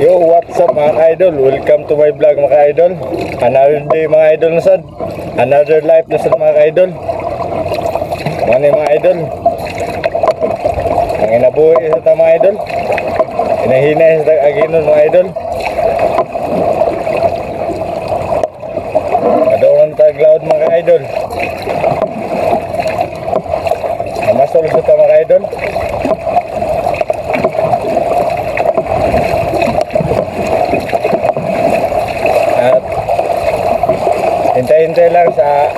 Yo, what's up mga idol? Welcome to my vlog mga idol. Another day mga idol na sad. Another life na sad mga idol. Mga idol. Ang inabuhi sa ta mga idol. Hinahinay sa aginon mga idol. Adawang taglaod mga idol. Namasol sa ta mga idol. At hintay-hintay lang sa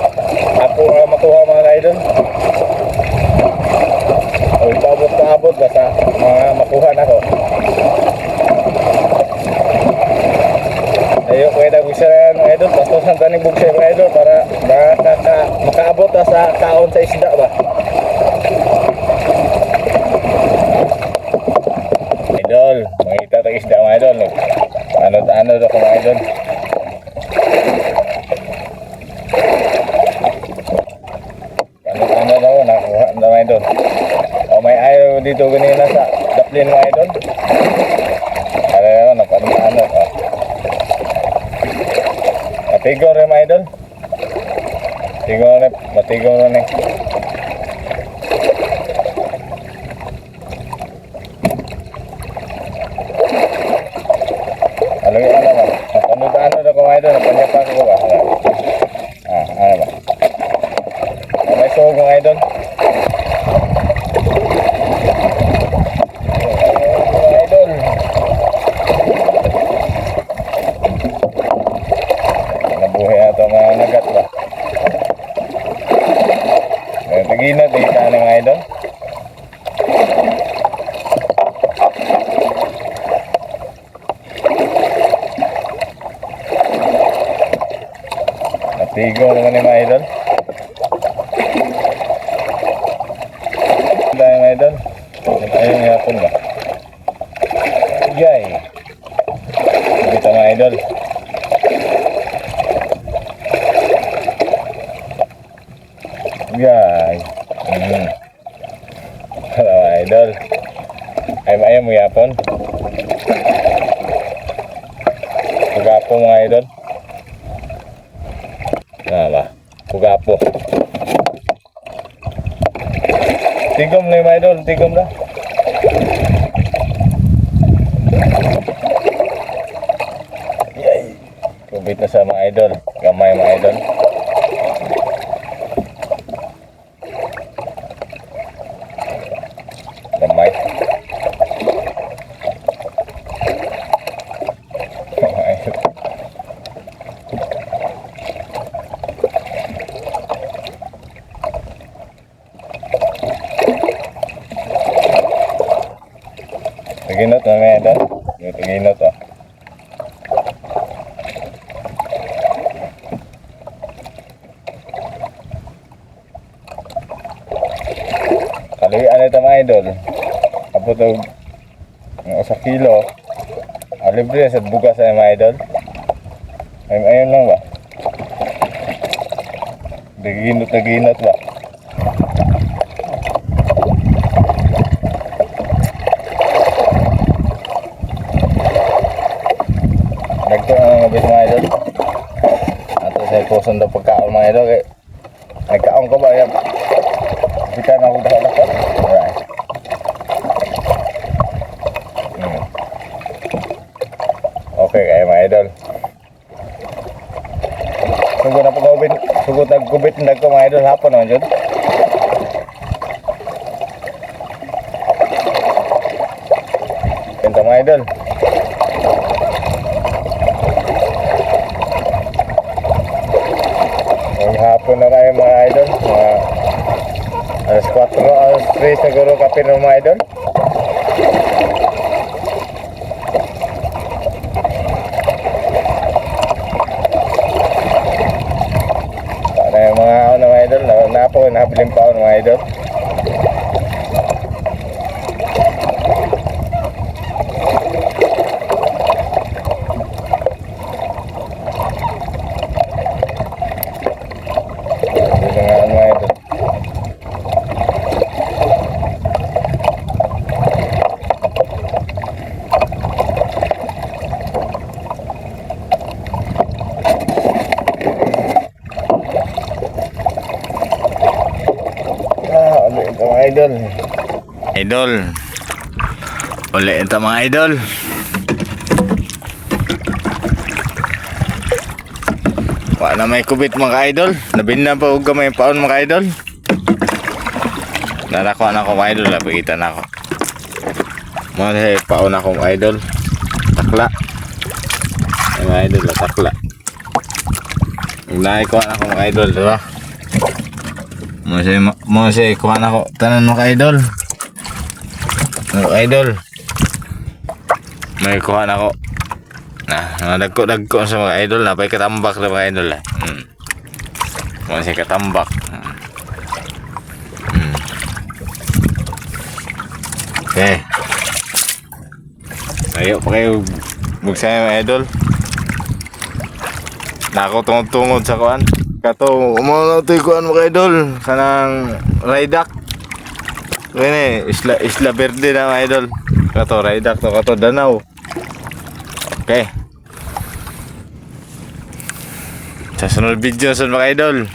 ako nga makuha mga idol. O paabot ba sa mga makuha na ko. Ayo ko na gusto mga idol. Pastosan tanig bugsay mga idol para makaabot na sa kaon sa isda ba. Idol, makita tag isda mga idol. Ano daw ko mga idol. Ano daw nakuha na mga idol. O may ayaw dito ganina sa daplin mga idol. Ano napano oh. Matigor na mga idol. Matigor na eh. Ano na ko mga idol, napanyapa ko ba? Ano ba? May sog mga idol. Mga idol. Nabuhay na ito mga nagat ba? Taginat eh, saan mga idol? Tigo naman yung mga idol. Dahil mga idol. Ayun yung hapon ba? Yay. Dito mga idol. Yay. Hello mga idol. Ayun mo yapon. Pagapon mga idol. Pugapo. Tigom na yung mga idol, tigom na. Yay! Kubit na sa mga idol, gamay mga idol. Gamay. Taginot na mga idol. Taginot oh. Kaluyan ito mga idol. Kapag sa kilo. Libre sa bugas na mga idol. Ayun lang ba? Taginot ba? Nagto ang mabis mga idol. Ato sa iposon daw pagkaon mga idol. Nagkaon ko ba yan? Hindi ka na ako dapat. Alright. Okay kaya mga idol. Sugod na pag-gubit. Sugod nag-gubit na ko mga idol. Hapon naman dyan. Ito mga idol. Hapon na kayo mga idol. Alas 4, alas 3 siguro kapin ng mga idol. Paano yung mga idol? Nabiling pa mga idol. idol. Idol. Uli ito mga idol. Wala na may kubit mga idol. Nabinna pa huwag may paon mga idol. Narakuha na ako mga idol. Napagita na ako. Mga paon ako mga idol. Takla. Ay mga idol, takla. Naikuha na ako mga idol, diba? Mga kuha na ako. Tanan mga idol. Mga idol. May kuha na ako. Dagko sa mga idol. Napay katambak na mga idol. Mga katambak. Okay. Ayo pa kayo magsaya mga idol. Nako tungod sa kuan. Kato umano to kuan mga idol. Kanang Raydak. Kani Isla Verde na mga idol. Kato Raydak to kato Danau. Okay. Sa sunod video sa mga idol.